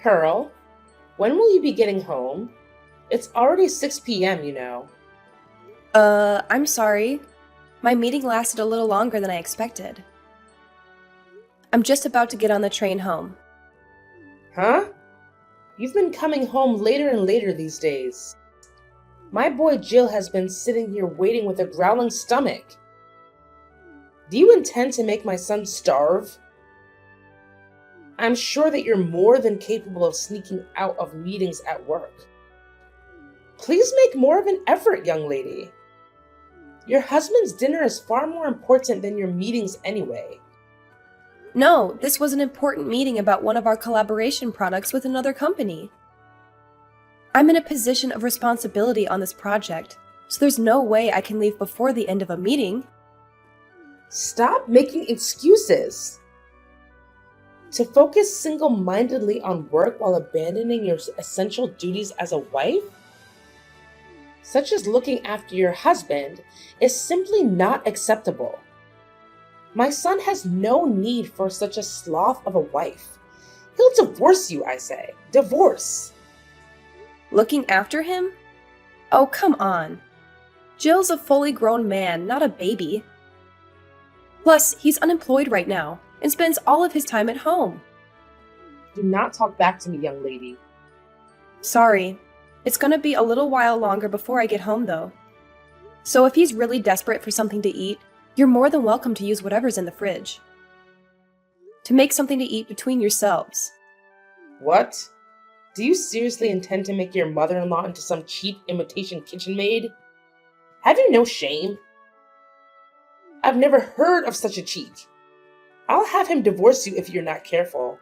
Pearl, when will you be getting home? It's already 6 p.m., you know. I'm sorry. My meeting lasted a little longer than I expected. I'm just about to get on the train home. Huh? You've been coming home later and later these days. My boy Jill has been sitting here waiting with a growling stomach. Do you intend to make my son starve? I'm sure that you're more than capable of sneaking out of meetings at work. Please make more of an effort, young lady. Your husband's dinner is far more important than your meetings anyway. No, this was an important meeting about one of our collaboration products with another company. I'm in a position of responsibility on this project, so there's no way I can leave before the end of a meeting. Stop making excuses. To focus single-mindedly on work while abandoning your essential duties as a wife, such as looking after your husband, is simply not acceptable. My son has no need for such a sloth of a wife. He'll divorce you, I say. Divorce. Looking after him? Oh, come on. Jill's a fully grown man, not a baby. Plus, he's unemployed right now and spends all of his time at home. Do not talk back to me, young lady. Sorry. It's gonna be a little while longer before I get home, though. So if he's really desperate for something to eat, you're more than welcome to use whatever's in the fridge. To make something to eat between yourselves. What? Do you seriously intend to make your mother-in-law into some cheap imitation kitchen maid? Have you no shame? I've never heard of such a cheat. I'll have him divorce you if you're not careful.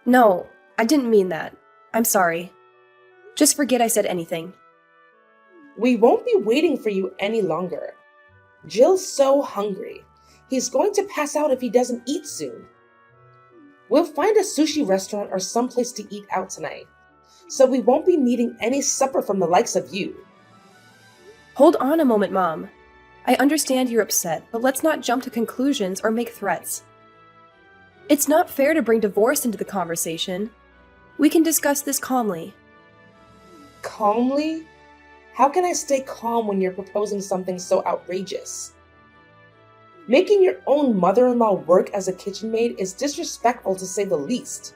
No, I didn't mean that. I'm sorry. Just forget I said anything. We won't be waiting for you any longer. Jill's so hungry. He's going to pass out if he doesn't eat soon. We'll find a sushi restaurant or someplace to eat out tonight, so we won't be needing any supper from the likes of you. Hold on a moment, Mom. I understand you're upset, but let's not jump to conclusions or make threats. It's not fair to bring divorce into the conversation. We can discuss this calmly. Calmly? How can I stay calm when you're proposing something so outrageous? Making your own mother-in-law work as a kitchen maid is disrespectful to say the least.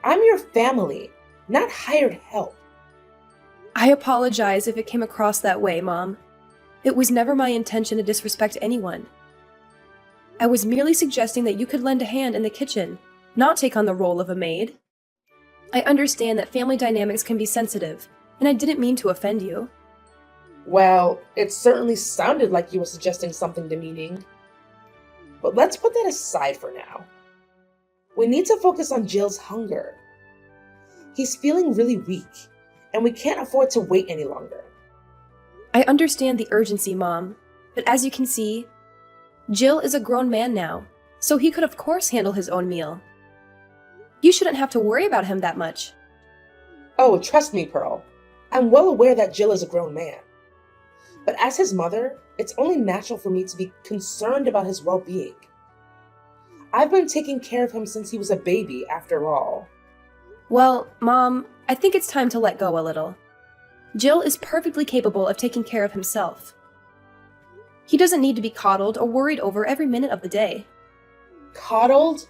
I'm your family, not hired help. I apologize if it came across that way, Mom. It was never my intention to disrespect anyone. I was merely suggesting that you could lend a hand in the kitchen, not take on the role of a maid. I understand that family dynamics can be sensitive, and I didn't mean to offend you. Well, it certainly sounded like you were suggesting something demeaning. But let's put that aside for now. We need to focus on Jill's hunger. He's feeling really weak, and we can't afford to wait any longer. I understand the urgency, Mom, but as you can see, Jill is a grown man now, so he could of course handle his own meal. You shouldn't have to worry about him that much. Oh, trust me, Pearl. I'm well aware that Jill is a grown man. But as his mother, it's only natural for me to be concerned about his well-being. I've been taking care of him since he was a baby, after all. Well, Mom, I think it's time to let go a little. Jill is perfectly capable of taking care of himself. He doesn't need to be coddled or worried over every minute of the day. Coddled?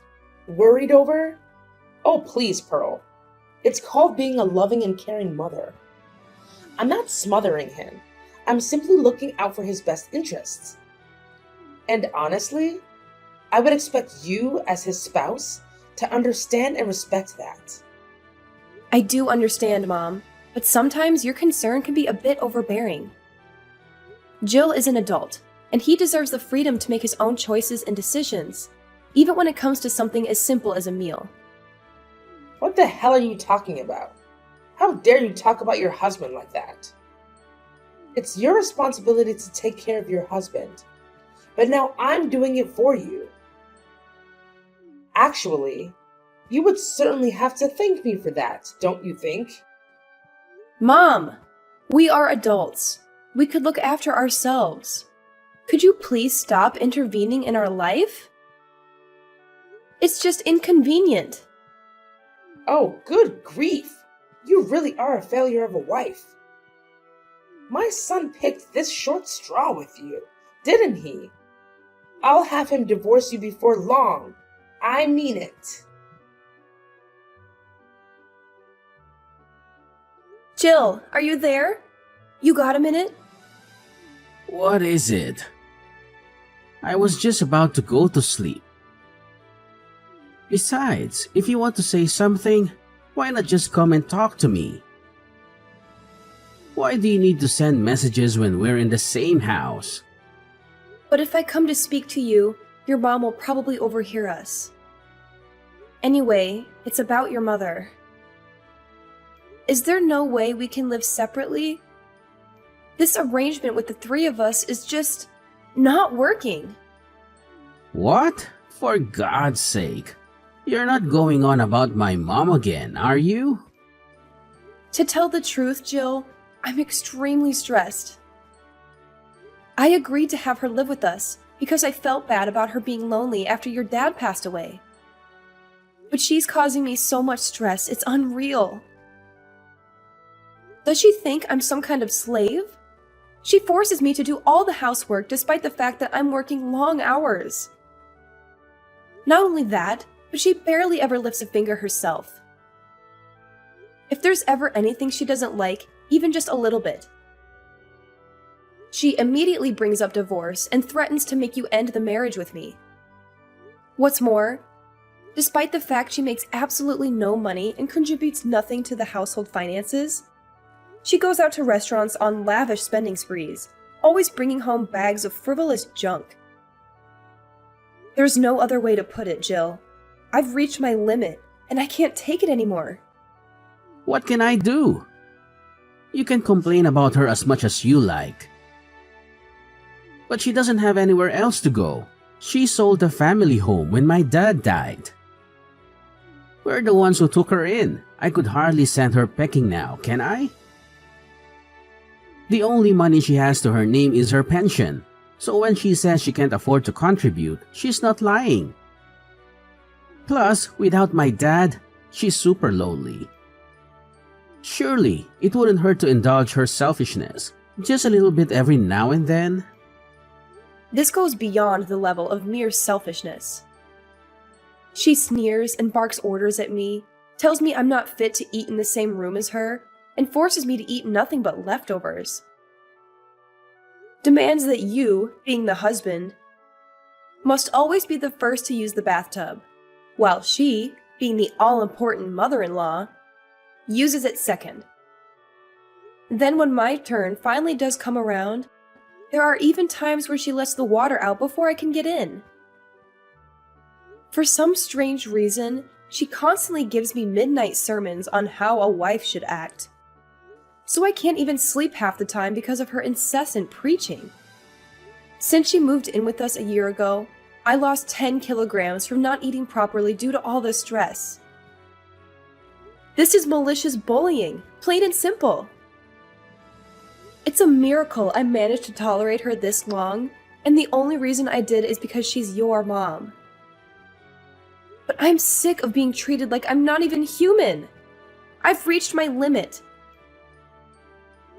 Worried over? Oh, please, Pearl. It's called being a loving and caring mother. I'm not smothering him. I'm simply looking out for his best interests. And honestly, I would expect you, as his spouse, to understand and respect that. I do understand, Mom, but sometimes your concern can be a bit overbearing. Jill is an adult, and he deserves the freedom to make his own choices and decisions, even when it comes to something as simple as a meal. What the hell are you talking about? How dare you talk about your husband like that? It's your responsibility to take care of your husband, but now I'm doing it for you. Actually, you would certainly have to thank me for that, don't you think? Mom, we are adults. We could look after ourselves. Could you please stop intervening in our life? It's just inconvenient. Oh, good grief! You really are a failure of a wife. My son picked this short straw with you, didn't he? I'll have him divorce you before long. I mean it. Jill, are you there? You got a minute? What is it? I was just about to go to sleep. Besides, if you want to say something, why not just come and talk to me? Why do you need to send messages when we're in the same house? But if I come to speak to you, your mom will probably overhear us. Anyway, it's about your mother. Is there no way we can live separately? This arrangement with the three of us is just not working. What? For God's sake. You're not going on about my mom again, are you? To tell the truth, Jill, I'm extremely stressed. I agreed to have her live with us because I felt bad about her being lonely after your dad passed away. But she's causing me so much stress, it's unreal. Does she think I'm some kind of slave? She forces me to do all the housework despite the fact that I'm working long hours. Not only that, but she barely ever lifts a finger herself. If there's ever anything she doesn't like, even just a little bit, she immediately brings up divorce and threatens to make you end the marriage with me. What's more, despite the fact she makes absolutely no money and contributes nothing to the household finances, she goes out to restaurants on lavish spending sprees, always bringing home bags of frivolous junk. There's no other way to put it, Jill. I've reached my limit, and I can't take it anymore. What can I do? You can complain about her as much as you like. But she doesn't have anywhere else to go. She sold the family home when my dad died. We're the ones who took her in. I could hardly send her packing now, can I? The only money she has to her name is her pension. So when she says she can't afford to contribute, she's not lying. Plus, without my dad, she's super lonely. Surely, it wouldn't hurt to indulge her selfishness, just a little bit every now and then. This goes beyond the level of mere selfishness. She sneers and barks orders at me, tells me I'm not fit to eat in the same room as her, and forces me to eat nothing but leftovers. Demands that you, being the husband, must always be the first to use the bathtub, while she, being the all-important mother-in-law, uses it second. Then when my turn finally does come around, there are even times where she lets the water out before I can get in. For some strange reason, she constantly gives me midnight sermons on how a wife should act. So I can't even sleep half the time because of her incessant preaching. Since she moved in with us a year ago, I lost 10 kilograms from not eating properly due to all the stress. This is malicious bullying, plain and simple. It's a miracle I managed to tolerate her this long, and the only reason I did is because she's your mom. But I'm sick of being treated like I'm not even human. I've reached my limit.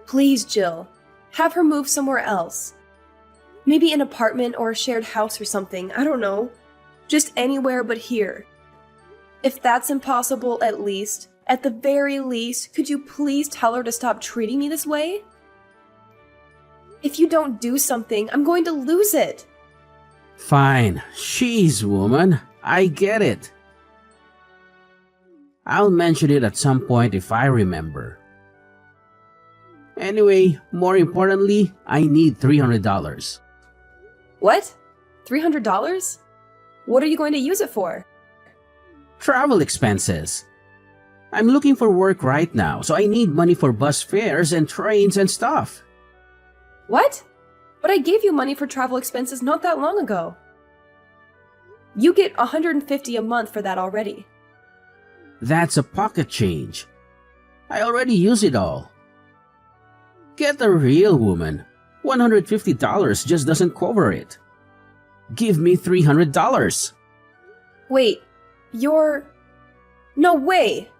Please, Jill, have her move somewhere else. Maybe an apartment or a shared house or something, I don't know. Just anywhere but here. If that's impossible, at the very least, could you please tell her to stop treating me this way? If you don't do something, I'm going to lose it. Fine, she's woman. I get it. I'll mention it at some point if I remember. Anyway, more importantly, I need $300. What? $300? What are you going to use it for? Travel expenses. I'm looking for work right now, so I need money for bus fares and trains and stuff. What? But I gave you money for travel expenses not that long ago. You get $150 a month for that already. That's a pocket change. I already use it all. Get a real woman. $150 just doesn't cover it. Give me $300. Wait, you're... No way!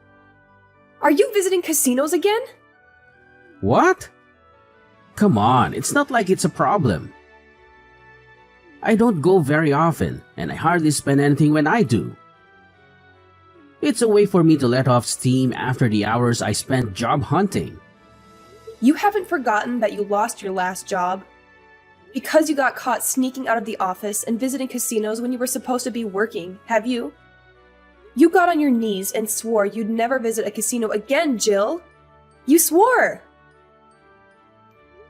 Are you visiting casinos again? What? Come on, it's not like it's a problem. I don't go very often, and I hardly spend anything when I do. It's a way for me to let off steam after the hours I spent job hunting. You haven't forgotten that you lost your last job? Because you got caught sneaking out of the office and visiting casinos when you were supposed to be working, have you? You got on your knees and swore you'd never visit a casino again, Jill! You swore!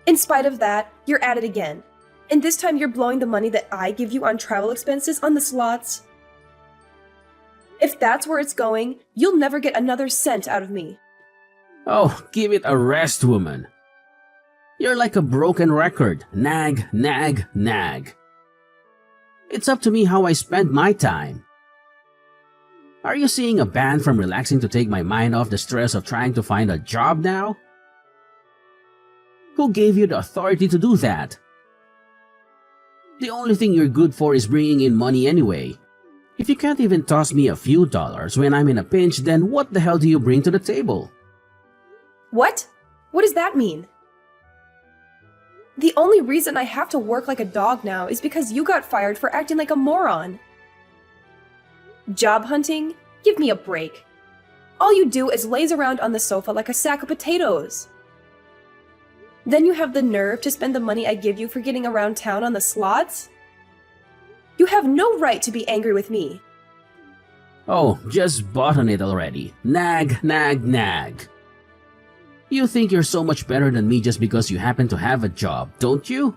In spite of that, you're at it again. And this time you're blowing the money that I give you on travel expenses on the slots. If that's where it's going, you'll never get another cent out of me. Oh, give it a rest, woman. You're like a broken record. Nag, nag, nag. It's up to me how I spend my time. Are you seeing a ban from relaxing to take my mind off the stress of trying to find a job now? Who gave you the authority to do that? The only thing you're good for is bringing in money anyway. If you can't even toss me a few dollars when I'm in a pinch, then what the hell do you bring to the table? What? What does that mean? The only reason I have to work like a dog now is because you got fired for acting like a moron. Job hunting? Give me a break. All you do is laze around on the sofa like a sack of potatoes. Then you have the nerve to spend the money I give you for getting around town on the slots? You have no right to be angry with me. Oh, just bought on it already. Nag, nag, nag. You think you're so much better than me just because you happen to have a job, don't you?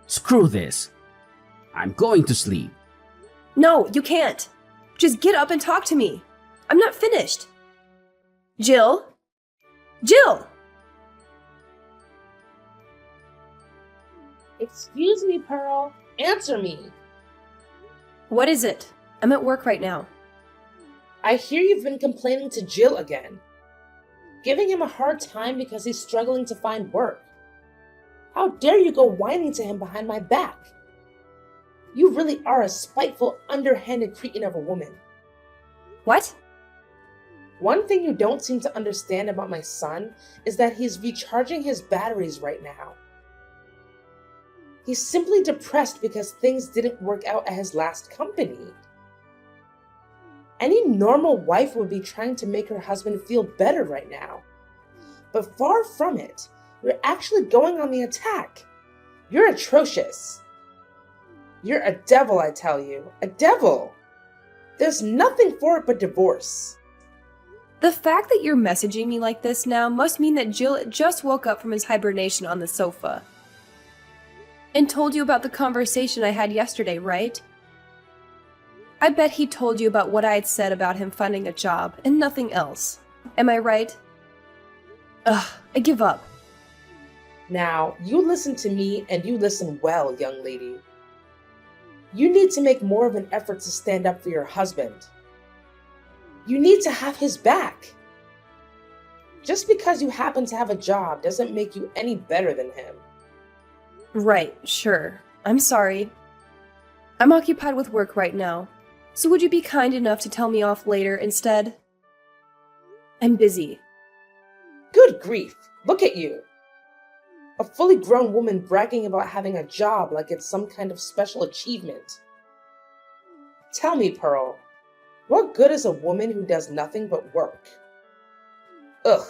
Screw this. I'm going to sleep. No, you can't. Just get up and talk to me. I'm not finished. Jill? Jill! Excuse me, Pearl. Answer me. What is it? I'm at work right now. I hear you've been complaining to Jill again. Giving him a hard time because he's struggling to find work. How dare you go whining to him behind my back? You really are a spiteful, underhanded cretin of a woman. What? One thing you don't seem to understand about my son is that he's recharging his batteries right now. He's simply depressed because things didn't work out at his last company. Any normal wife would be trying to make her husband feel better right now. But far from it, you're actually going on the attack. You're atrocious. You're a devil, I tell you. A devil. There's nothing for it but divorce. The fact that you're messaging me like this now must mean that Jill just woke up from his hibernation on the sofa. And told you about the conversation I had yesterday, right? I bet he told you about what I had said about him finding a job and nothing else. Am I right? Ugh, I give up. Now, you listen to me and you listen well, young lady. You need to make more of an effort to stand up for your husband. You need to have his back. Just because you happen to have a job doesn't make you any better than him. Right, sure. I'm sorry. I'm occupied with work right now, so would you be kind enough to tell me off later instead? I'm busy. Good grief, look at you. A fully grown woman bragging about having a job like it's some kind of special achievement. Tell me, Pearl, what good is a woman who does nothing but work? Ugh,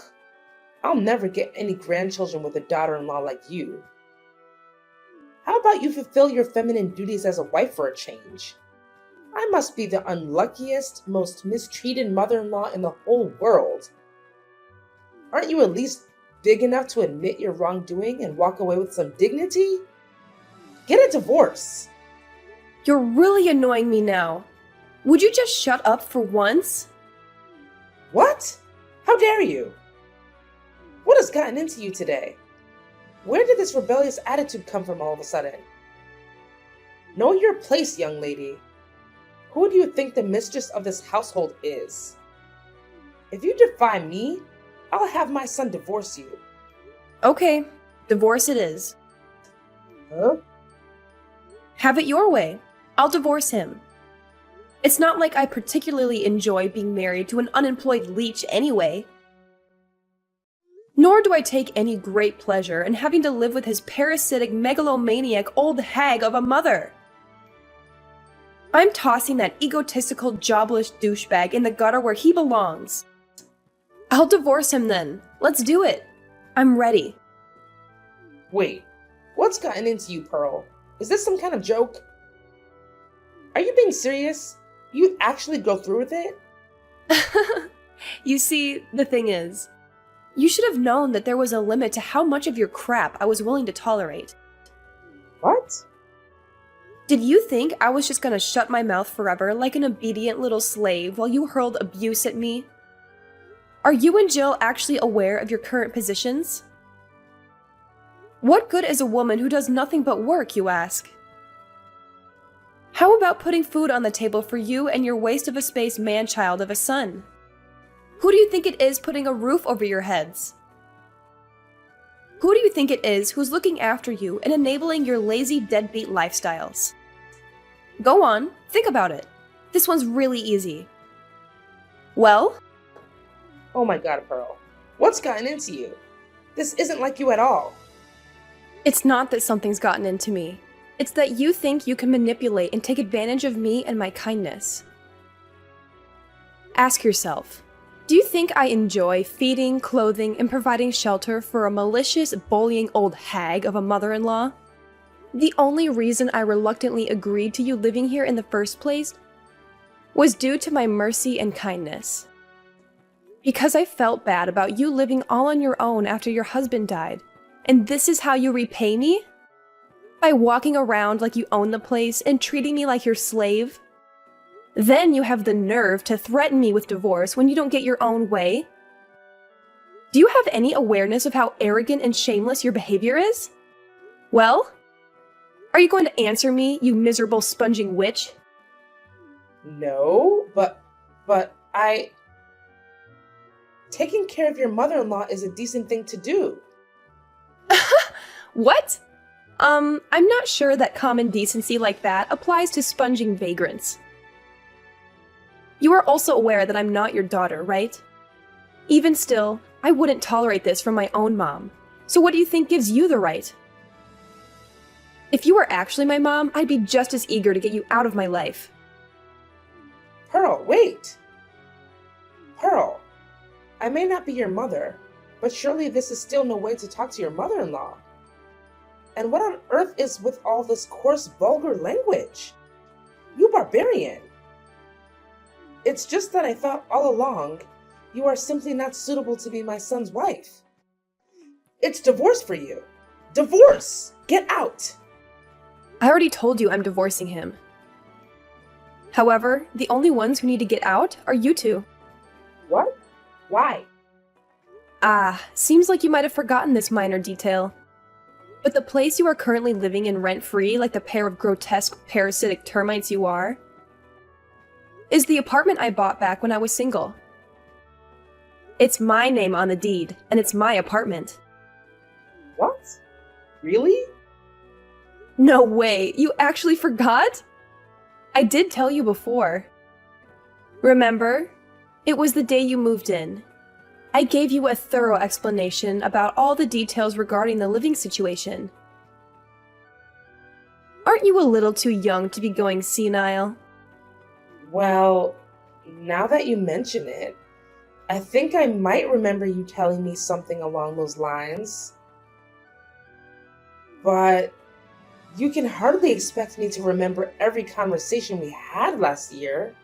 I'll never get any grandchildren with a daughter-in-law like you. How about you fulfill your feminine duties as a wife for a change? I must be the unluckiest, most mistreated mother-in-law in the whole world. Aren't you at least big enough to admit your wrongdoing and walk away with some dignity? Get a divorce. You're really annoying me now. Would you just shut up for once? What? How dare you? What has gotten into you today? Where did this rebellious attitude come from all of a sudden? Know your place, young lady. Who do you think the mistress of this household is? If you defy me, I'll have my son divorce you. Okay, divorce it is. Huh? Have it your way. I'll divorce him. It's not like I particularly enjoy being married to an unemployed leech anyway. Nor do I take any great pleasure in having to live with his parasitic, megalomaniac old hag of a mother. I'm tossing that egotistical, jobless douchebag in the gutter where he belongs. I'll divorce him then. Let's do it. I'm ready. Wait, what's gotten into you, Pearl? Is this some kind of joke? Are you being serious? You actually go through with it? You see, the thing is, you should have known that there was a limit to how much of your crap I was willing to tolerate. What? Did you think I was just gonna shut my mouth forever like an obedient little slave while you hurled abuse at me? Are you and Jill actually aware of your current positions? What good is a woman who does nothing but work, you ask? How about putting food on the table for you and your waste of a space man-child of a son? Who do you think it is putting a roof over your heads? Who do you think it is who's looking after you and enabling your lazy deadbeat lifestyles? Go on, think about it. This one's really easy. Well? Oh my god, Pearl. What's gotten into you? This isn't like you at all. It's not that something's gotten into me. It's that you think you can manipulate and take advantage of me and my kindness. Ask yourself, do you think I enjoy feeding, clothing, and providing shelter for a malicious, bullying old hag of a mother-in-law? The only reason I reluctantly agreed to you living here in the first place was due to my mercy and kindness. Because I felt bad about you living all on your own after your husband died. And this is how you repay me? By walking around like you own the place and treating me like your slave? Then you have the nerve to threaten me with divorce when you don't get your own way? Do you have any awareness of how arrogant and shameless your behavior is? Well, are you going to answer me, you miserable sponging witch? No, but taking care of your mother-in-law is a decent thing to do. What? I'm not sure that common decency like that applies to sponging vagrants. You are also aware that I'm not your daughter, right? Even still, I wouldn't tolerate this from my own mom. So what do you think gives you the right? If you were actually my mom, I'd be just as eager to get you out of my life. Pearl, wait! Pearl, I may not be your mother, but surely this is still no way to talk to your mother-in-law. And what on earth is with all this coarse, vulgar language? You barbarian! It's just that I thought all along you are simply not suitable to be my son's wife. It's divorce for you. Divorce! Get out! I already told you I'm divorcing him. However, the only ones who need to get out are you two. What? Why? Seems like you might have forgotten this minor detail. But the place you are currently living in rent-free, like the pair of grotesque, parasitic termites you are, is the apartment I bought back when I was single. It's my name on the deed, and it's my apartment. What? Really? No way, you actually forgot? I did tell you before. Remember? It was the day you moved in. I gave you a thorough explanation about all the details regarding the living situation. Aren't you a little too young to be going senile? Well, now that you mention it, I think I might remember you telling me something along those lines. But you can hardly expect me to remember every conversation we had last year.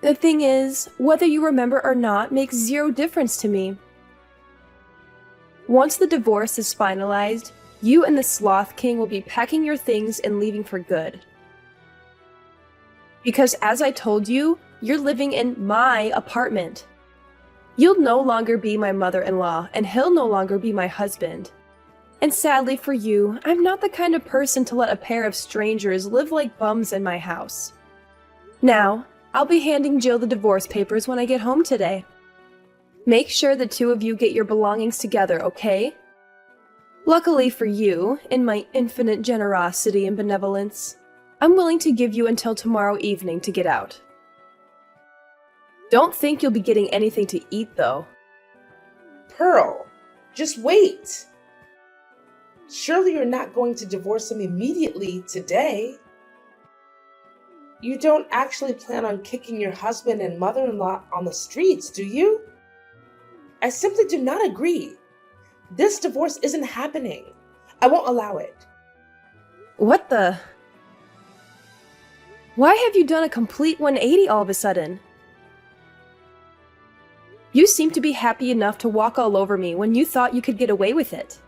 The thing is, whether you remember or not makes zero difference to me. Once the divorce is finalized, you and the Sloth King will be packing your things and leaving for good. Because as I told you, you're living in my apartment. You'll no longer be my mother-in-law, and he'll no longer be my husband. And sadly for you, I'm not the kind of person to let a pair of strangers live like bums in my house. Now, I'll be handing Jill the divorce papers when I get home today. Make sure the two of you get your belongings together, okay? Luckily for you, in my infinite generosity and benevolence, I'm willing to give you until tomorrow evening to get out. Don't think you'll be getting anything to eat, though. Pearl, just wait. Surely you're not going to divorce him immediately today. You don't actually plan on kicking your husband and mother-in-law on the streets, do you? I simply do not agree. This divorce isn't happening. I won't allow it. What the? Why have you done a complete 180 all of a sudden? You seem to be happy enough to walk all over me when you thought you could get away with it.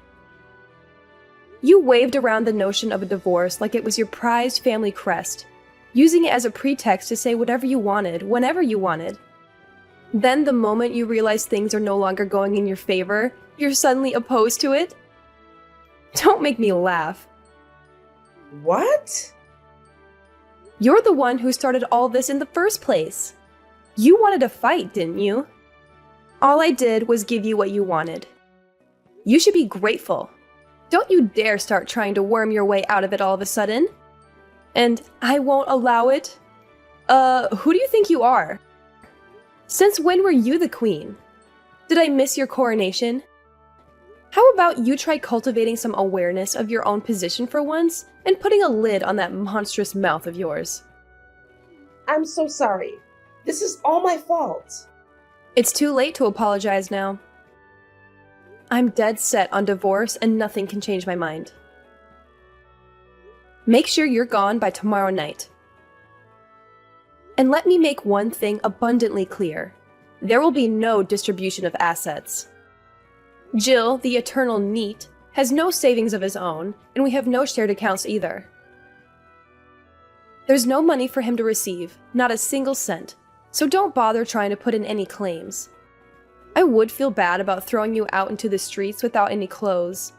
You waved around the notion of a divorce like it was your prized family crest, using it as a pretext to say whatever you wanted, whenever you wanted. Then the moment you realize things are no longer going in your favor, you're suddenly opposed to it? Don't make me laugh. What? You're the one who started all this in the first place. You wanted a fight, didn't you? All I did was give you what you wanted. You should be grateful. Don't you dare start trying to worm your way out of it all of a sudden. And I won't allow it? Who do you think you are? Since when were you the queen? Did I miss your coronation? How about you try cultivating some awareness of your own position for once and putting a lid on that monstrous mouth of yours? I'm so sorry. This is all my fault. It's too late to apologize now. I'm dead set on divorce and nothing can change my mind. Make sure you're gone by tomorrow night. And let me make one thing abundantly clear. There will be no distribution of assets. Jill, the eternal NEET, has no savings of his own, and we have no shared accounts either. There's no money for him to receive, not a single cent, so don't bother trying to put in any claims. I would feel bad about throwing you out into the streets without any clothes.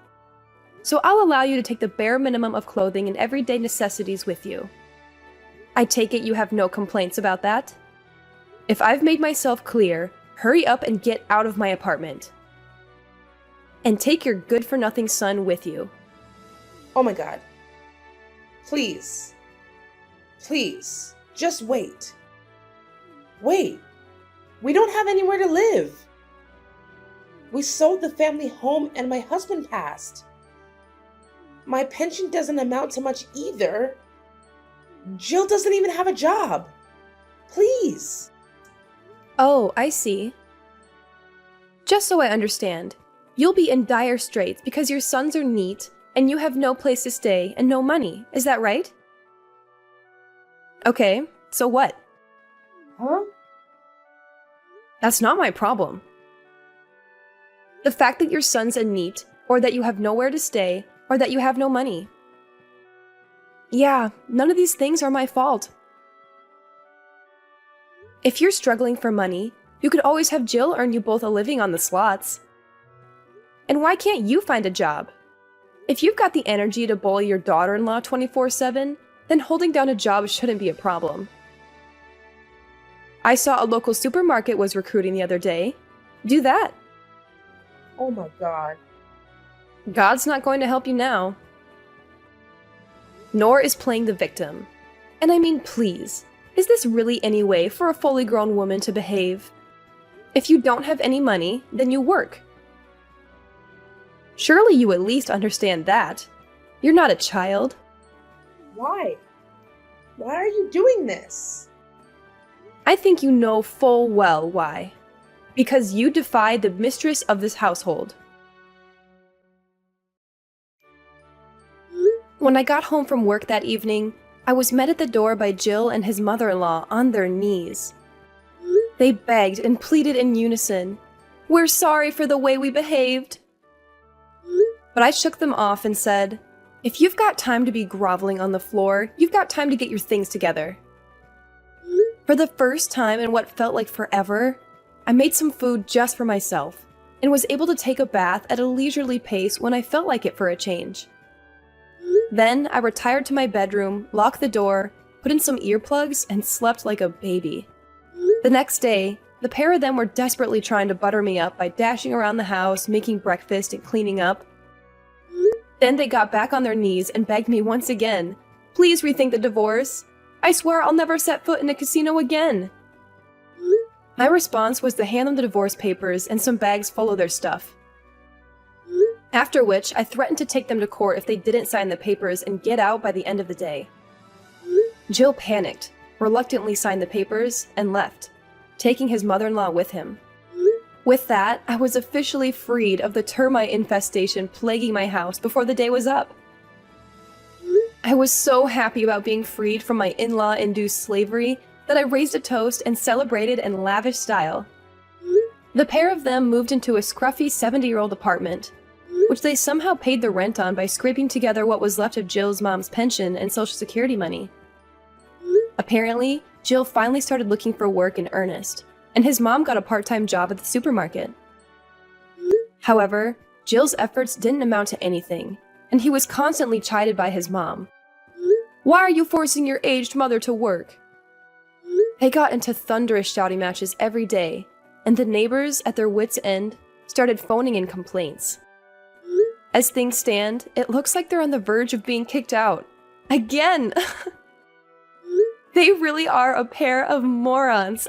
So I'll allow you to take the bare minimum of clothing and everyday necessities with you. I take it you have no complaints about that? If I've made myself clear, hurry up and get out of my apartment. And take your good-for-nothing son with you. Oh my God. Please. Please. Just wait. Wait. We don't have anywhere to live. We sold the family home and my husband passed. My pension doesn't amount to much either. Jill doesn't even have a job. Please. Oh, I see. Just so I understand, you'll be in dire straits because your sons are NEET and you have no place to stay and no money. Is that right? Okay, so what? Huh? That's not my problem. The fact that your son's a NEET, or that you have nowhere to stay, or that you have no money. Yeah, none of these things are my fault. If you're struggling for money, you could always have Jill earn you both a living on the slots. And why can't you find a job? If you've got the energy to bully your daughter-in-law 24/7, then holding down a job shouldn't be a problem. I saw a local supermarket was recruiting the other day. Do that. Oh my God. God's not going to help you now. Nor is playing the victim. And I mean, please, is this really any way for a fully grown woman to behave? If you don't have any money, then you work. Surely you at least understand that. You're not a child. Why? Why are you doing this? I think you know full well why. Because you defied the mistress of this household. When I got home from work that evening, I was met at the door by Jill and his mother-in-law on their knees. They begged and pleaded in unison, "We're sorry for the way we behaved." But I shook them off and said, "If you've got time to be groveling on the floor, you've got time to get your things together." For the first time in what felt like forever, I made some food just for myself, and was able to take a bath at a leisurely pace when I felt like it for a change. Then I retired to my bedroom, locked the door, put in some earplugs, and slept like a baby. The next day, the pair of them were desperately trying to butter me up by dashing around the house, making breakfast, and cleaning up. Then they got back on their knees and begged me once again, Please rethink the divorce. I swear I'll never set foot in a casino again. My response was to hand them the divorce papers and some bags full of their stuff. After which, I threatened to take them to court if they didn't sign the papers and get out by the end of the day. Jill panicked, reluctantly signed the papers, and left, taking his mother-in-law with him. With that, I was officially freed of the termite infestation plaguing my house before the day was up. I was so happy about being freed from my in-law induced slavery that I raised a toast and celebrated in lavish style. The pair of them moved into a scruffy 70-year-old apartment, which they somehow paid the rent on by scraping together what was left of Jill's mom's pension and Social Security money. Apparently, Jill finally started looking for work in earnest, and his mom got a part-time job at the supermarket. However, Jill's efforts didn't amount to anything, and he was constantly chided by his mom. "Why are you forcing your aged mother to work?" They got into thunderous shouting matches every day, and the neighbors, at their wits' end, started phoning in complaints. As things stand, it looks like they're on the verge of being kicked out. Again! They really are a pair of morons.